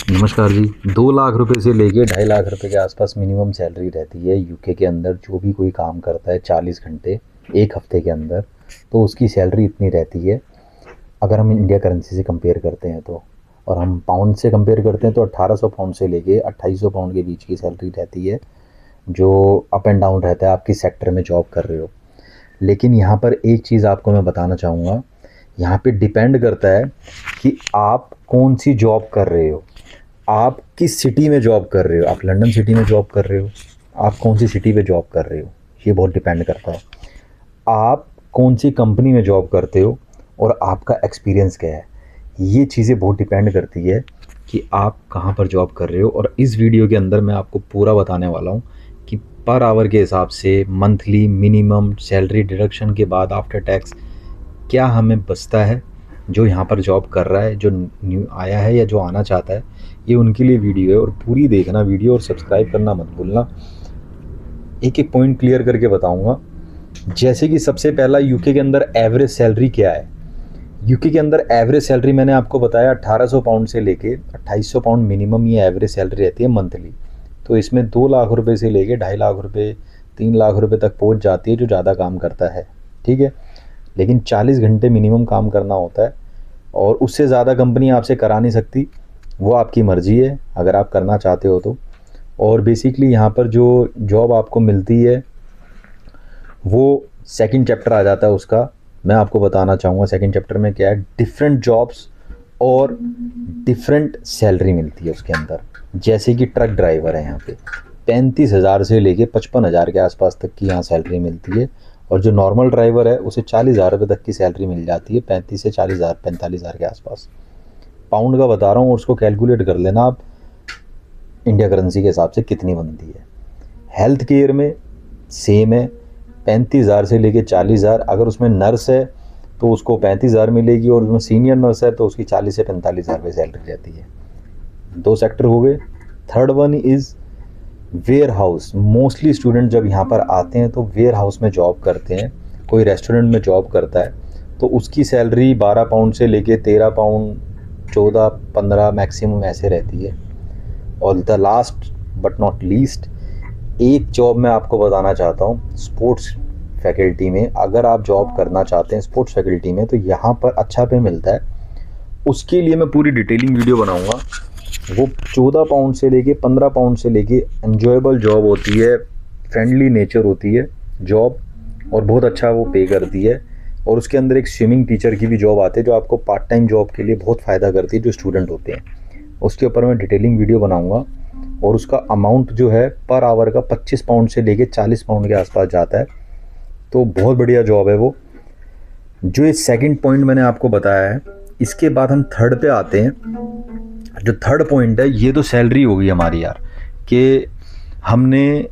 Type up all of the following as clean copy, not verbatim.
नमस्कार जी। 2 लाख रुपए से लेके 2.5 लाख रुपए के आसपास मिनिमम सैलरी रहती है यूके के अंदर। जो भी कोई काम करता है 40 घंटे एक हफ्ते के अंदर, तो उसकी सैलरी इतनी रहती है। अगर हम इंडिया करेंसी से कंपेयर करते हैं तो, और हम पाउंड से कंपेयर करते हैं तो 1800 पाउंड से लेके 2800 पाउंड के बीच की सैलरी रहती है, जो अप एंड डाउन रहता है आप किस सेक्टर में जॉब कर रहे हो। लेकिन यहाँ पर एक चीज़ आपको मैं बताना चाहूँगा, यहाँ पे डिपेंड करता है कि आप कौन सी जॉब कर रहे हो, आप किस सिटी में जॉब कर रहे हो। आप लंदन सिटी में जॉब कर रहे हो, आप कौन सी सिटी पे जॉब कर रहे हो, ये बहुत डिपेंड करता है। आप कौन सी कंपनी में जॉब करते हो और आपका एक्सपीरियंस क्या है, ये चीज़ें बहुत डिपेंड करती है कि आप कहाँ पर जॉब कर रहे हो। और इस वीडियो के अंदर मैं आपको पूरा बताने वाला हूँ कि पर आवर के हिसाब से मंथली मिनिमम सैलरी डिडक्शन के बाद आफ्टर टैक्स क्या हमें बचता है। जो यहाँ पर जॉब कर रहा है, जो न्यू आया है या जो आना चाहता है, ये उनके लिए वीडियो है। और पूरी देखना वीडियो और सब्सक्राइब करना मत भूलना। एक एक पॉइंट क्लियर करके बताऊंगा। जैसे कि सबसे पहला, यूके के अंदर एवरेज सैलरी क्या है। यूके के अंदर एवरेज सैलरी मैंने आपको बताया 1800 पाउंड से लेके 2800 पाउंड मिनिमम ये एवरेज सैलरी रहती है मंथली। तो इसमें 2 लाख रुपए से लेके 2.5 लाख रुपए 3 लाख रुपए तक पहुंच जाती है जो ज़्यादा काम करता है, ठीक है। लेकिन 40 घंटे मिनिमम काम करना होता है और उससे ज़्यादा कंपनी आपसे करा नहीं सकती, वो आपकी मर्ज़ी है अगर आप करना चाहते हो तो। और बेसिकली यहाँ पर जो जॉब आपको मिलती है वो सेकंड चैप्टर आ जाता है उसका। मैं आपको बताना चाहूँगा सेकंड चैप्टर में क्या है। डिफरेंट जॉब्स और डिफरेंट सैलरी मिलती है उसके अंदर। जैसे कि ट्रक ड्राइवर है, यहाँ पे 35,000 से लेके 55,000 के आसपास तक की यहाँ सैलरी मिलती है। और जो नॉर्मल ड्राइवर है उसे 40,000 रुपये तक की सैलरी मिल जाती है, 35 से 40,000 45,000 के आसपास। पाउंड का बता रहा हूँ और उसको कैलकुलेट कर लेना आप इंडिया करेंसी के हिसाब से कितनी बनती है। हेल्थ केयर में सेम है, 35,000 से लेके 40,000। अगर उसमें नर्स है तो उसको 35,000 मिलेगी, और उसमें सीनियर नर्स है तो उसकी 40 से 45,000 रुपये सैलरी रहती है। 2 सेक्टर हो गए। Third one is warehouse. Mostly student जब यहाँ पर आते हैं तो वेयर हाउस में जॉब करते हैं। कोई रेस्टोरेंट में जॉब करता है तो उसकी सैलरी 12 पाउंड से लेके 13 पाउंड 14 15 मैक्सिमम ऐसे रहती है। और the last but not least, एक जॉब मैं आपको बताना चाहता हूँ स्पोर्ट्स फैकल्टी में। अगर आप जॉब करना चाहते हैं स्पोर्ट्स फैकल्टी में तो यहाँ पर अच्छा पे मिलता है। उसके लिए मैं पूरी डिटेलिंग वीडियो बनाऊँगा। वो 14 पाउंड से लेके 15 पाउंड से लेके एन्जॉयबल जॉब होती है, फ्रेंडली नेचर होती है जॉब, और बहुत अच्छा वो पे करती है। और उसके अंदर एक स्विमिंग टीचर की भी जॉब आती है जो आपको पार्ट टाइम जॉब के लिए बहुत फ़ायदा करती है जो स्टूडेंट होते हैं। उसके ऊपर मैं डिटेलिंग वीडियो बनाऊंगा। और उसका अमाउंट जो है पर आवर का 25 पाउंड से लेके 40 पाउंड के आसपास जाता है। तो बहुत बढ़िया जॉब है वो। जो ये सेकंड पॉइंट मैंने आपको बताया है, इसके बाद हम थर्ड पे आते हैं। जो थर्ड पॉइंट है, ये तो सैलरी होगी हमारी यार, कि हमने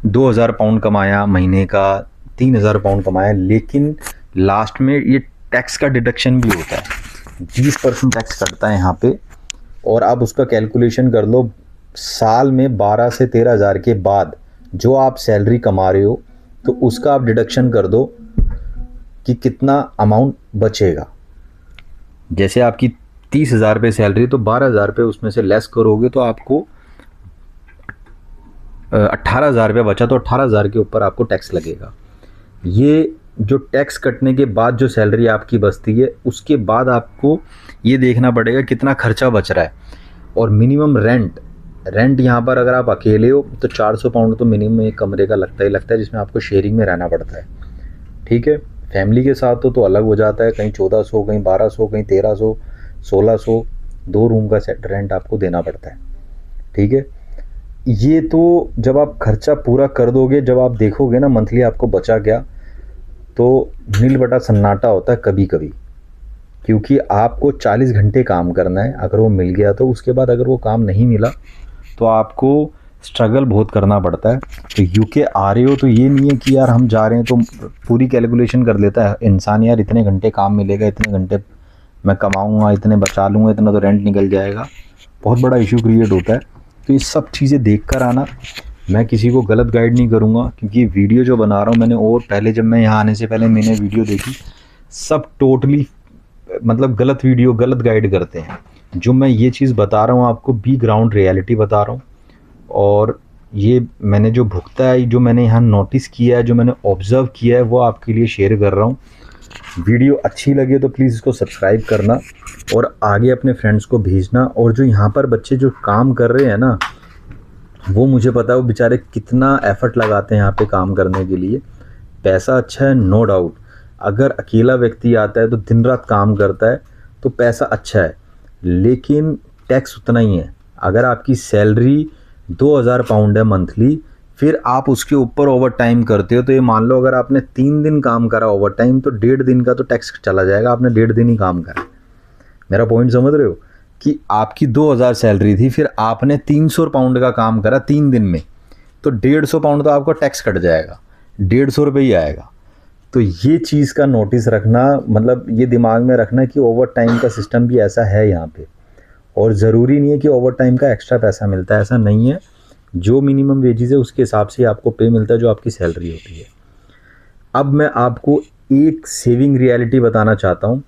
2,000 पाउंड कमाया महीने का, 3,000 पाउंड कमाया, लेकिन लास्ट में ये टैक्स का डिडक्शन भी होता है। 20% टैक्स कटता है यहाँ पे। और आप उसका कैलकुलेशन कर लो, साल में 12 से 13,000 के बाद जो आप सैलरी कमा रहे हो तो उसका आप डिडक्शन कर दो कि कितना अमाउंट बचेगा। जैसे आपकी 30,000 रुपये सैलरी, तो 12,000 रुपये उसमें से लेस करोगे तो आपको 18,000 रुपये बचा, तो 18,000 के ऊपर आपको टैक्स लगेगा। ये जो टैक्स कटने के बाद जो सैलरी आपकी बचती है उसके बाद आपको ये देखना पड़ेगा कितना खर्चा बच रहा है। और मिनिमम रेंट यहाँ पर अगर आप अकेले हो तो 400 पाउंड तो मिनिमम एक कमरे का लगता ही लगता है, जिसमें आपको शेयरिंग में रहना पड़ता है, ठीक है। फैमिली के साथ तो अलग हो जाता है, कहीं 1400, कहीं 1200, कहीं 1300, 1600 2 रूम का सेट रेंट आपको देना पड़ता है, ठीक है। ये तो जब आप खर्चा पूरा कर दोगे, जब आप देखोगे ना मंथली आपको बचा क्या, तो नील बटा सन्नाटा होता है कभी कभी। क्योंकि आपको 40 घंटे काम करना है, अगर वो मिल गया तो उसके बाद अगर वो काम नहीं मिला तो आपको स्ट्रगल बहुत करना पड़ता है। तो यूके आ रहे हो तो ये नहीं है कि यार हम जा रहे हैं तो पूरी कैलकुलेशन कर लेता है इंसान, यार इतने घंटे काम मिलेगा, इतने घंटे मैं कमाऊँगा, इतने बचा लूँगा, इतना तो रेंट निकल जाएगा। बहुत बड़ा इशू क्रिएट होता है। तो ये सब चीज़ें देख कर आना। मैं किसी को गलत गाइड नहीं करूँगा, क्योंकि वीडियो जो बना रहा हूँ मैंने, और पहले जब मैं यहाँ आने से पहले मैंने वीडियो देखी, सब टोटली मतलब गलत वीडियो, गलत गाइड करते हैं। जो मैं ये चीज़ बता रहा हूँ आपको बी ग्राउंड रियलिटी बता रहा हूँ, और ये मैंने जो भुगता है, जो मैंने यहाँ नोटिस किया है, जो मैंने ऑब्ज़र्व किया है, वो आपके लिए शेयर कर रहा हूँ। वीडियो अच्छी लगे तो प्लीज़ इसको सब्सक्राइब करना और आगे अपने फ्रेंड्स को भेजना। और जो यहाँ पर बच्चे जो काम कर रहे हैं ना, वो मुझे पता है वो बेचारे कितना एफ़र्ट लगाते हैं यहाँ पे काम करने के लिए। पैसा अच्छा है, नो डाउट। अगर अकेला व्यक्ति आता है तो दिन रात काम करता है तो पैसा अच्छा है, लेकिन टैक्स उतना ही है। अगर आपकी सैलरी 2000 पाउंड है मंथली, फिर आप उसके ऊपर ओवर टाइम करते हो, तो ये मान लो अगर आपने 3 दिन काम करा ओवर टाइम, तो 1.5 दिन का तो टैक्स चला जाएगा। आपने 1.5 दिन ही काम करा। मेरा पॉइंट समझ रहे हो कि आपकी 2000 सैलरी थी, फिर आपने 300 पाउंड का काम करा 3 दिन में, तो 150 पाउंड तो आपका टैक्स कट जाएगा, 150 रुपये ही आएगा। तो ये चीज़ का नोटिस रखना, मतलब ये दिमाग में रखना कि ओवर टाइम का सिस्टम भी ऐसा है यहाँ पे। और ज़रूरी नहीं है कि ओवर टाइम का एक्स्ट्रा पैसा मिलता है, ऐसा नहीं है। जो मिनिमम वेजेस है उसके हिसाब से आपको पे मिलता है, जो आपकी सैलरी होती है। अब मैं आपको एक सेविंग रियलिटी बताना चाहता हूँ।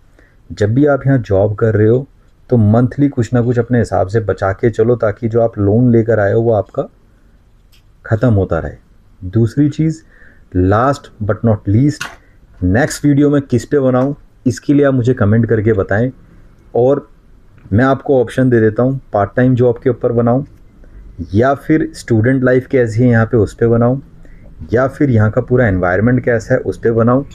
जब भी आप यहाँ जॉब कर रहे हो तो मंथली कुछ ना कुछ अपने हिसाब से बचा के चलो, ताकि जो आप लोन लेकर आए हो वो आपका ख़त्म होता रहे। दूसरी चीज़, last but not least, next video मैं किस पे बनाऊँ, इसके लिए आप मुझे कमेंट करके बताएं, और मैं आपको ऑप्शन दे देता हूँ पार्ट टाइम जॉब के ऊपर बनाऊँ, या फिर स्टूडेंट लाइफ कैसी है यहाँ पे उस पर बनाऊँ, या फिर यहाँ का पूरा एनवायरनमेंट कैसा है उस पर बनाऊँ,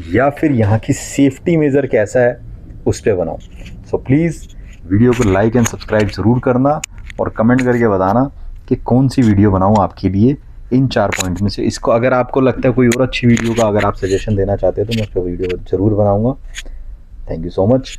या फिर यहाँ की सेफ्टी मेज़र कैसा है उस पर बनाऊँ। सो प्लीज़ वीडियो को लाइक एंड सब्सक्राइब ज़रूर करना और कमेंट करके बताना कि कौन सी वीडियो बनाऊँ आपके लिए इन 4 पॉइंट में से। इसको अगर आपको लगता है कोई और अच्छी वीडियो का अगर आप सजेशन देना चाहते हो तो मैं उस पर वीडियो ज़रूर बनाऊँगा। Thank you so much.